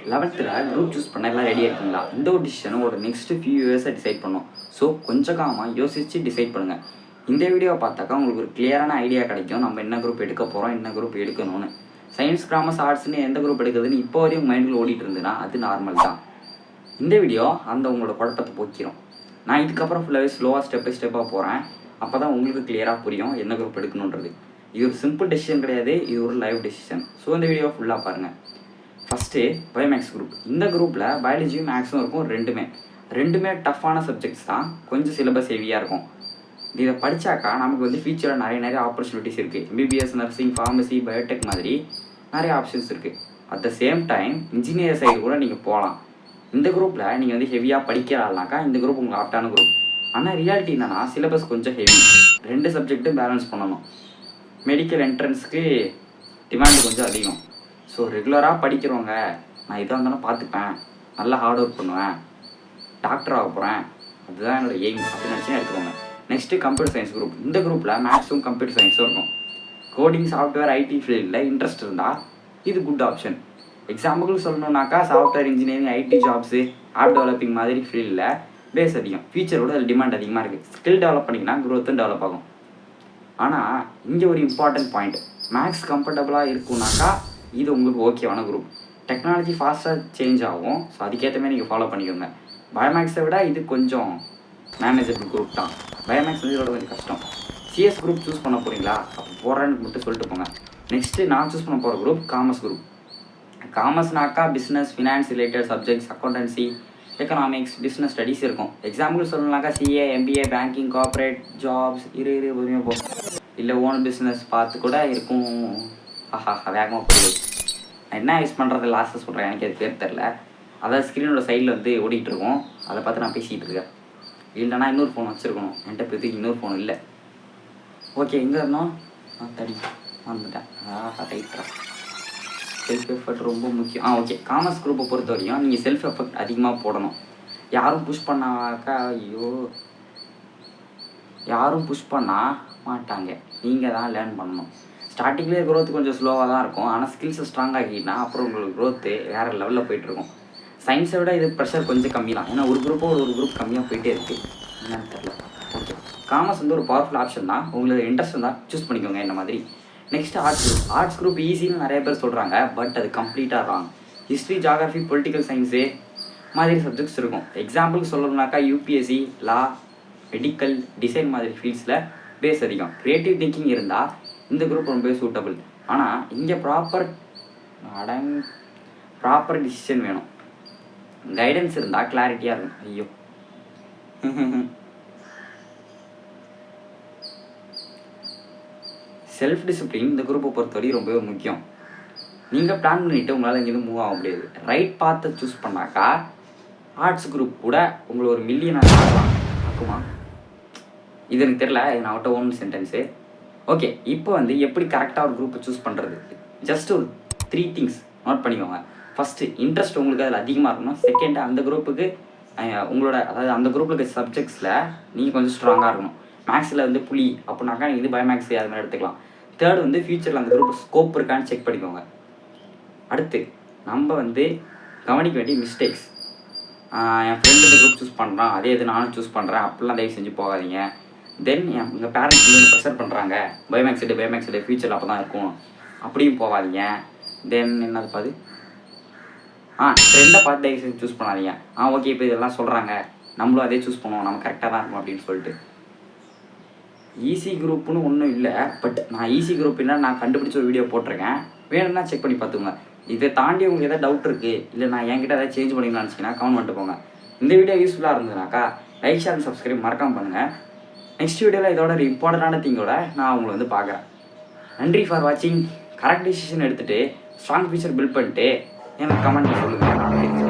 11th group choose பண்ண எல்லாம் ரெடியாக இருக்குங்களா? இந்த ஒரு டிசிஷனும் ஒரு நெக்ஸ்ட் ஃபியூ இயர்ஸை டிசைட் பண்ணும். ஸோ கொஞ்சம் காமாக யோசித்து டிசைட் பண்ணுங்கள். இந்த வீடியோவை பார்த்தாக்கா உங்களுக்கு ஒரு கிளியரான ஐடியா கிடைக்கும், நம்ம என்ன குரூப் எடுக்க போகிறோம், என்ன குரூப் எடுக்கணும்னு. சயின்ஸ், காமர்ஸ், ஆர்ட்ஸ்னு எந்த குரூப் எடுக்கிறதுன்னு இப்போ வரையும் மைண்டில் ஓடிட்டு இருந்துன்னா அது நார்மல் தான். இந்த வீடியோ உங்களோட குழப்பத்தை போக்கிடும். நான் இதுக்கப்புறம் ஃபுல்லாகவே ஸ்லோவாக ஸ்டெப் பை ஸ்டெப்பாக போகிறேன். அப்போ தான் உங்களுக்கு கிளியராக புரியும் என்ன குரூப் எடுக்கணுன்றது. இது ஒரு சிம்பிள் டெசிஷன் கிடையாது, இது ஒரு லைவ் டெசிஷன். ஸோ இந்த வீடியோ ஃபுல்லாக பாருங்கள். First biomaths group. இந்த குரூப்பில் பயாலஜியும் மேக்ஸும் இருக்கும். ரெண்டுமே டஃப்பான சப்ஜெக்ட்ஸ் தான், கொஞ்சம் சிலபஸ் ஹெவியாக இருக்கும். இதை படித்தாக்கா நமக்கு ஃபியூச்சரில் நிறைய ஆப்பர்ச்சுனிட்டிஸ் இருக்குது. எம்பிபிஎஸ், நர்சிங், ஃபார்மசி, பயோடெக் மாதிரி நிறைய ஆப்ஷன்ஸ் இருக்குது. At the same time engineer side கூட நீங்கள் போகலாம். இந்த குரூப்பில் நீங்கள் ஹெவியாக படிக்கிறாள்னாக்கா இந்த குரூப் உங்களுக்கு ஆப்டான குரூப். ஆனால் ரியாலிட்டி என்னன்னா சிலபஸ் கொஞ்சம் ஹெவி, 2 சப்ஜெக்ட்டும் பேலன்ஸ் பண்ணணும். மெடிக்கல் என்ட்ரன்ஸுக்கு டிமாண்ட் கொஞ்சம் அதிகம். ஸோ ரெகுலராக படிக்கிறவங்க நான் இதாக இருந்தாலும் பார்த்துப்பேன், நல்லா ஹார்ட் ஒர்க் பண்ணுவேன், டாக்டர் ஆக போகிறேன், அதுதான் என்னோட எய்ம் அப்படின்னு நினச்சி எடுத்துக்கோங்க. Next computer science group. இந்த குரூப்பில் மேக்ஸும் கம்ப்யூட்டர் சயின்ஸும் இருக்கும். கோடிங், சாஃப்ட்வேர், ஐடி ஃபீல்டில் இன்ட்ரெஸ்ட் இருந்தால் இது குட் ஆப்ஷன். எக்ஸாம்பிள் சொல்லணுன்னாக்கா software engineering, IT jobs, app developing மாதிரி ஃபீல்டில் பேஸ் அதிகம், ஃபியூச்சரோட அதில் டிமாண்ட் அதிகமாக இருக்குது. ஸ்கில் டெவலப் பண்ணிங்கன்னா க்ரோத்தும் டெவலப் ஆகும். ஆனால் இங்கே ஒரு இம்பார்ட்டன்ட் பாயிண்ட், மேக்ஸ் கம்ஃபர்டபுளாக இருக்குனாக்கா இது உங்களுக்கு ஓகேவான குரூப். டெக்னாலஜி ஃபாஸ்ட்டாக சேஞ்ச் ஆகும், ஸோ அதுக்கேற்ற மாதிரி நீங்கள் ஃபாலோ பண்ணிக்கோங்க. பயோமேக்ஸை விட இது கொஞ்சம் மேனேஜபிள் குரூப் தான். பயோமேக்ஸ் இதோட கொஞ்சம் கஷ்டம். சிஎஸ் குரூப் சூஸ் பண்ண போகிறீங்களா? அப்போ போகிறேன்னு மட்டும் சொல்லிட்டு போங்க. நெக்ஸ்ட்டு நான் சூஸ் பண்ண போகிற குரூப் காமர்ஸ் குரூப். காமர்ஸ்னாக்கா business, finance related subjects, accountancy, economics, business studies இருக்கும். எக்ஸாம்பிள் சொல்லணும்னாக்கா CA, MBA, banking, corporate jobs பொறுமையாக போகும். இல்லை ஓன் பிஸ்னஸ் பார்த்து கூட இருக்கும். வேகமாக போகுது. நான் என்ன யூஸ் பண்ணுறது லாஸ்ட்டாக சொல்கிறேன், எனக்கு அது பேர் தெரில. அதாவது ஸ்க்ரீனோட சைடில் ஓடிட்டு இருக்கும், அதை பார்த்து நான் பேசிகிட்டு இருக்கேன். இல்லைனா இன்னொரு ஃபோன் வச்சுருக்கணும், என்கிட்ட பேருக்கு இன்னொரு ஃபோன் இல்லை. ஓகே, எங்கே இருந்தோம்? தடி வந்துட்டேன். ரைட்டா, செல்ஃப் எஃபர்ட் ரொம்ப முக்கியம். ஓகே, காமர்ஸ் குரூப்பை பொறுத்த வரையும் நீங்கள் செல்ஃப் எஃபர்ட் அதிகமாக போடணும். யாரும் புஷ் பண்ணாக்கா யாரும் புஷ் பண்ண மாட்டாங்க, நீங்கள் தான் லேர்ன் பண்ணணும். ஸ்டார்டிங்லேயே க்ரோத் கொஞ்சம் ஸ்லோவாக தான் இருக்கும், ஆனால் ஸ்கில்ஸை ஸ்ட்ராங் ஆகினா அப்புறம் உங்களுக்கு க்ரோத்து வேறு லெவலில் போயிட்டுருக்கும். சயின்ஸை விட இது ப்ரெஷர் கொஞ்சம் கம்மி தான், ஏன்னா ஒரு குரூப் கம்மியாக போயிட்டே இருக்குது. என்னன்னு தெரியல. ஓகே, காமர்ஸ் ஒரு பவர்ஃபுல் ஆப்ஷன் தான். உங்களுக்கு இன்ட்ரெஸ்ட் இருந்தால் சூஸ் பண்ணிக்கோங்க என்ன மாதிரி. நெக்ஸ்ட் ஆர்ட்ஸ் குரூப் ஈஸின்னு நிறைய பேர் சொல்கிறாங்க, பட் அது கம்ப்ளீட்டாக wrong. History, geography, political science மாதிரி சப்ஜெக்ட்ஸ் இருக்கும். எக்ஸாம்பிளுக்கு சொல்லணும்னாக்கா யூபிஎஸ்சி, லா, மெடிக்கல், டிசைன் மாதிரி ஃபீல்ட்ஸில் பேஸ் அதிகம். க்ரியேட்டிவ் திங்கிங் இருந்தால் இந்த குரூப் ரொம்ப சூட்டபிள். ஆனால் இங்கே ப்ராப்பர் டிசிஷன் வேணும். கைடன்ஸ் இருந்தால் கிளாரிட்டியாக இருக்கும். செல்ஃப் டிசிப்ளின் இந்த குரூப்பை பொறுத்தவரை ரொம்பவே முக்கியம். நீங்கள் பிளான் பண்ணிவிட்டு உங்களால் இங்கேருந்து மூவ் ஆக முடியாது. ரைட் பார்த்தை சூஸ் பண்ணாக்கா ஆர்ட்ஸ் குரூப் கூட உங்களை ஒரு மில்லியனாக ஆகலாம். ஆக்குமா? இது எனக்கு தெரியல, நான் அவட்ட ஓன் சென்டென்ஸு. ஓகே, இப்போ எப்படி கரெக்டாக ஒரு குரூப்பை சூஸ் பண்ணுறது? ஜஸ்ட் ஒரு 3 திங்ஸ் நோட் பண்ணிக்கோங்க. ஃபஸ்ட்டு, இன்ட்ரெஸ்ட் உங்களுக்கு அதில் அதிகமாக இருக்கணும். செகண்ட், அந்த குரூப்புக்கு அதாவது அந்த குரூப்பில் இருக்க சப்ஜெக்ட்ஸில் நீங்கள் கொஞ்சம் ஸ்ட்ராங்காக இருக்கணும். மேக்ஸில் புளி அப்படின்னாக்கா நீங்கள் பயோமேக்ஸ் அது மாதிரி எடுத்துக்கலாம். தேர்டு ஃபியூச்சரில் அந்த குரூப் ஸ்கோப் இருக்கான்னு செக் பண்ணிக்கோங்க. அடுத்து நம்ம கவனிக்க வேண்டிய மிஸ்டேக்ஸ். என் ஃப்ரெண்டு இந்த குரூப் சூஸ் பண்ணுறான், அதே இது நானும் சூஸ் பண்ணுறேன் அப்படிலாம் தயவு செஞ்சு போகாதீங்க. தென் எங்கள் பேரண்ட்ஸ் ப்ரெஷர் பண்ணுறாங்க, பயோமேக்ஸ் எடு ஃபியூச்சரில் அப்போ தான் இருக்கும், அப்படியும் போகாதீங்க. தென் என்னது பாது ட்ரெண்டை பார்த்து தயவு செஞ்சு சூஸ் பண்ணாதீங்க. ஓகே, இப்போ இதெல்லாம் சொல்கிறாங்க, நம்மளும் அதே சூஸ் பண்ணுவோம், நம்ம கரெக்டாக தான் இருக்கும் அப்படின்னு சொல்லிட்டு. ஈஸி குரூப்புன்னு ஒன்றும் இல்லை, பட் நான் ஈஸி குரூப் என்ன நான் கண்டுபிடிச்ச ஒரு வீடியோ போட்டிருக்கேன், வேணும்னா செக் பண்ணி பார்த்துக்கோங்க. இதை தாண்டி உங்களுக்கு எதாவது டவுட் இருக்குது, இல்லை நான் என்கிட்ட எதாவது சேஞ்ச் பண்ணிக்கலாம்னு நினச்சிங்கன்னா கமெண்ட் பண்ணிட்டு போங்க. இந்த வீடியோ யூஸ்ஃபுல்லாக இருந்ததுனாக்கா லைக், ஷேர், சப்ஸ்கிரைப் மறக்காமல் பண்ணுங்கள். நெக்ஸ்ட் வீடியோவில் இதோட ஒரு இம்பார்ட்டண்டான திங்கோட நான் உங்களை பார்க்குறேன். நன்றி ஃபார் வாட்சிங். கரெக்ட் டிசிஷன் எடுத்துகிட்டு ஸ்ட்ராங் ஃபியூச்சர் பில்ட் பண்ணிட்டு எனக்கு கமெண்ட் சொல்லுங்கள்.